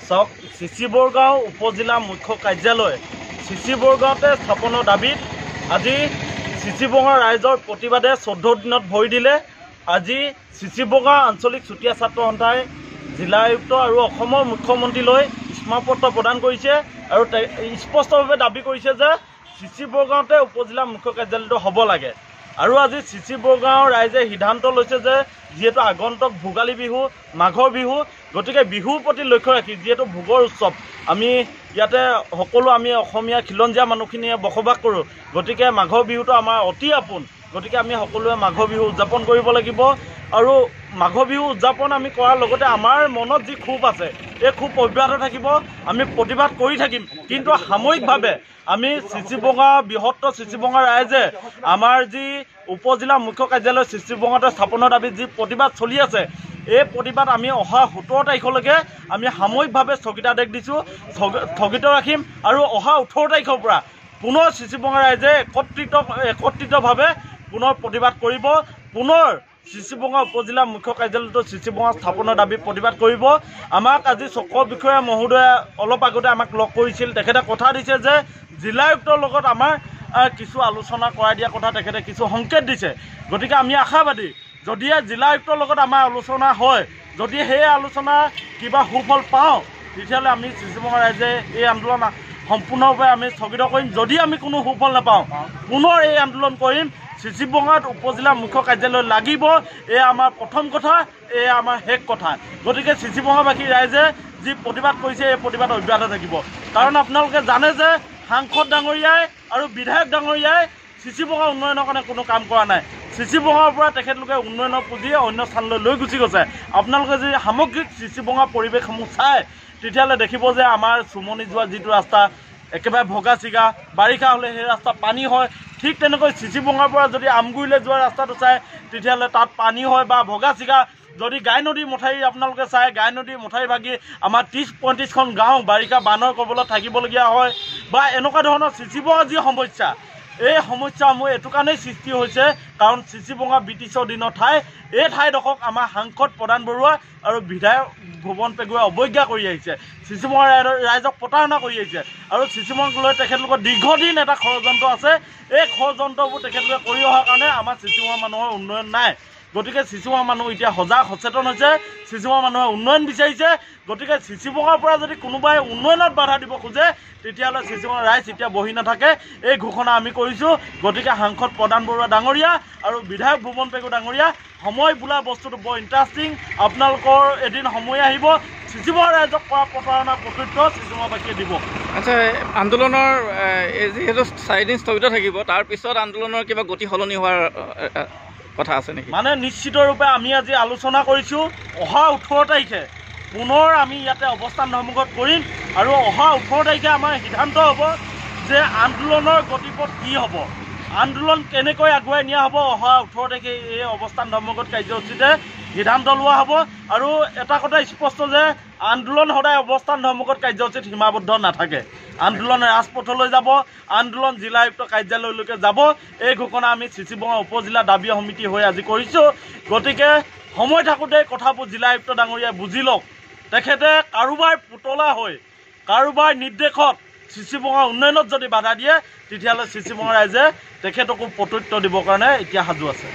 চাওক চিচিবৰগাঁও উপজিলা মুখ্য কাৰ্যালয় চিচিবৰগাঁৱতে স্থাপনৰ দাবীত আজি চিচিবঙা ৰাইজৰ প্ৰতিবাদে 14 দিনত ভৰি দিলে। আজি চিচিবঙা আঞ্চলিক চুতীয়া ছাত্ৰ সন্থাই জিলা আয়ুক্ত আৰু অসমৰ মুখ্যমন্ত্ৰীলৈ স্মাৰকপত্ৰ প্ৰদান কৰিছে আৰু স্পষ্টভাৱে দাবী কৰিছে যে চিচিবৰগাঁৱতে উপজিলা মুখ্য কাৰ্যালয়টো হ'ব লাগে। আৰু আজি চিচিবৰগাঁৱৰ ৰাইজে সিদ্ধান্ত লৈছে যে যিহেতু আগন্তুক ভোগালী বিহু মাঘৰ বিহু, গতিকে বিহুৰ প্ৰতি লক্ষ্য ৰাখি যিহেতু ভোগৰ উৎসৱ আমি ইয়াতে সকলো আমি অসমীয়া খিলঞ্জীয়া মানুহখিনিয়ে বসবাস কৰোঁ, গতিকে মাঘৰ বিহুটো আমাৰ অতি আপোন। গতিকে আমি সকলোৱে মাঘৰ বিহু উদযাপন কৰিব লাগিব আৰু মাঘৰ বিহু উদযাপন আমি কৰাৰ লগতে আমাৰ মনত যি ক্ষোভ আছে এই ক্ষোভ অব্যাহত থাকিব, আমি প্ৰতিবাদ কৰি থাকিম। কিন্তু সাময়িকভাৱে আমি চিচিবঙা বৃহত্তৰ চিচিবঙা ৰাইজে আমাৰ যি উপজিলা মুখ্য কাৰ্যালয় চিচিবঙাতে স্থাপনৰ দাবীত যি প্ৰতিবাদ চলি আছে, এই প্ৰতিবাদ আমি অহা 17 তাৰিখলৈকে আমি সাময়িকভাৱে স্থগিতাদেশ দিছোঁ, স্থগিত ৰাখিম। আৰু অহা 18 তাৰিখৰ পৰা পুনৰ চিচিবঙা ৰাইজে একত্ৰিতভাৱে পুনৰ প্ৰতিবাদ কৰিব, পুনৰ চিচিবঙা উপজিলা মুখ্য কাৰ্যালয়টো চিচিবঙা স্থাপনৰ দাবী প্ৰতিবাদ কৰিব। আমাক আজি চক্ৰ বিষয়া মহোদয়ে অলপ আগতে আমাক লগ কৰিছিল, তেখেতে কথা দিছে যে জিলা আয়ুক্তৰ লগত আমাৰ কিছু আলোচনা কৰাই দিয়া কথা তেখেতে কিছু সংকেত দিছে। গতিকে আমি আশাবাদী যদিহে জিলা আয়ুক্তৰ লগত আমাৰ আলোচনা হয়, যদি সেই আলোচনা কিবা সুফল পাওঁ, তেতিয়াহ'লে আমি চিচিবঙা ৰাইজে এই আন্দোলন সম্পূৰ্ণৰূপে আমি স্থগিত কৰিম। যদি আমি কোনো সুফল নাপাওঁ পুনৰ এই আন্দোলন কৰিম। চিচিবঙাত উপজিলা মুখ্য কাৰ্যালয় লাগিব, এয়া আমাৰ প্ৰথম কথা, এয়া আমাৰ শেষ কথা। গতিকে চিচিবঙাবাসী ৰাইজে যি প্ৰতিবাদ কৰিছে এই প্ৰতিবাদ অব্যাহত থাকিব। কাৰণ আপোনালোকে জানে যে সাংসদ ডাঙৰীয়াই আৰু বিধায়ক ডাঙৰীয়াই চিচিবঙা উন্নয়নৰ কাৰণে কোনো কাম কৰা নাই। চিচিবঙাৰ পৰা তেখেতলোকে উন্নয়নৰ পুঁজি অন্য স্থানলৈ লৈ গুচি গৈছে। আপোনালোকে যদি সামগ্ৰিক চিচিবঙা পৰিৱেশসমূহ চায় তেতিয়াহ'লে দেখিব যে আমাৰ চুমনি যোৱা যিটো ৰাস্তা একেবাৰে ভগা চিগা, বাৰিষা হ'লে সেই ৰাস্তা পানী হয়। ঠিক তেনেকৈ চিচিবঙাৰ পৰা যদি আমগুৰিলৈ যোৱা ৰাস্তাটো চায় তেতিয়াহ'লে তাত পানী হয় বা ভগা চিগা। যদি গাই নদীৰ মথাউৰি আপোনালোকে চায়, গাই নদীৰ মথাউৰি ভাগি আমাৰ 30-35খন গাঁও বাৰিষা বানৰ কবলত থাকিবলগীয়া হয়। বা এনেকুৱা ধৰণৰ চিচিবঙাৰ যি সমস্যা, এই সমস্যাসমূহ এইটো কাৰণেই সৃষ্টি হৈছে কাৰণ চিচিবঙা ব্ৰিটিছৰ দিনৰ ঠাই। এই ঠাইডোখৰক আমাৰ সাংসদ প্ৰধান বৰুৱা আৰু বিধায়ক ভুৱন পেগুৱে অৱজ্ঞা কৰি আহিছে, চিচিবঙা ৰাইজক প্ৰতাৰণা কৰি আহিছে। আৰু চিচিবঙাক লৈ তেখেতলোকৰ দীৰ্ঘদিন এটা ষড়যন্ত্ৰ আছে। এই ষড়যন্ত্ৰবোৰ তেখেতলোকে কৰি অহাৰ কাৰণে আমাৰ চিচিবঙা মানুহৰ উন্নয়ন নাই। গতিকে চিচিবঙা মানুহ এতিয়া সজাগ সচেতন হৈছে, চিচিবঙা মানুহে উন্নয়ন বিচাৰিছে। গতিকে চিচিবঙাৰ পৰা যদি কোনোবাই উন্নয়নত বাধা দিব খোজে তেতিয়াহ'লে চিচিবঙা ৰাইজ এতিয়া বহি নাথাকে, এই ঘোষণা আমি কৰিছোঁ। গতিকে সাংসদ প্ৰধান বৰুৱা ডাঙৰীয়া আৰু বিধায়ক ভুৱন পেগু ডাঙৰীয়া, সময় বোলা বস্তুটো বৰ ইণ্টাৰেষ্টিং। আপোনালোকৰ এদিন সময় আহিব, চিচিবঙা ৰাইজক কৰা প্ৰতাৰণাৰ প্ৰত্যুত্তৰ চিচিবঙাবাসীয়ে দিব। আচ্ছা, আন্দোলনৰ যিহেতু 4 দিন স্থগিত থাকিব, তাৰপিছত আন্দোলনৰ কিবা গতি সলনি হোৱাৰ কথা আছে নেকি? মানে নিশ্চিতৰূপে আমি আজি আলোচনা কৰিছোঁ, অহা 18 তাৰিখে পুনৰ আমি ইয়াতে অৱস্থান ধৰ্মঘট কৰিম আৰু অহা 18 তাৰিখে আমাৰ সিদ্ধান্ত হ'ব যে আন্দোলনৰ গতিপথ কি হ'ব, আন্দোলন কেনেকৈ আগুৱাই নিয়া হ'ব। অহা 18 তাৰিখে এই অৱস্থান ধৰ্মঘট কাৰ্যসূচীতে সিদ্ধান্ত লোৱা হ'ব। আৰু এটা কথা স্পষ্ট যে আন্দোলন সদায় অৱস্থান ধৰ্মঘট কাৰ্যসূচীত সীমাবদ্ধ নাথাকে। আন্দোলন ৰাজপথলৈ যাব, আন্দোলন জিলা আয়ুক্ত কাৰ্যালয়লৈকে যাব। এই ঘোষণা আমি চিচিবঙা উপজিলা দাবী সমিতি হৈ আজি কৰিছোঁ। গতিকে সময় থাকোঁতে কথাবোৰ জিলা আয়ুক্ত ডাঙৰীয়াই বুজি লওক। তেখেতে কাৰোবাৰ পুতলা হৈ কাৰোবাৰ নিৰ্দেশত চিচিবঙা উন্নয়নত যদি বাধা দিয়ে তেতিয়াহ'লে চিচিবঙা ৰাইজে তেখেতকো প্ৰত্যুত্তৰ দিবৰ কাৰণে এতিয়া সাজু আছে।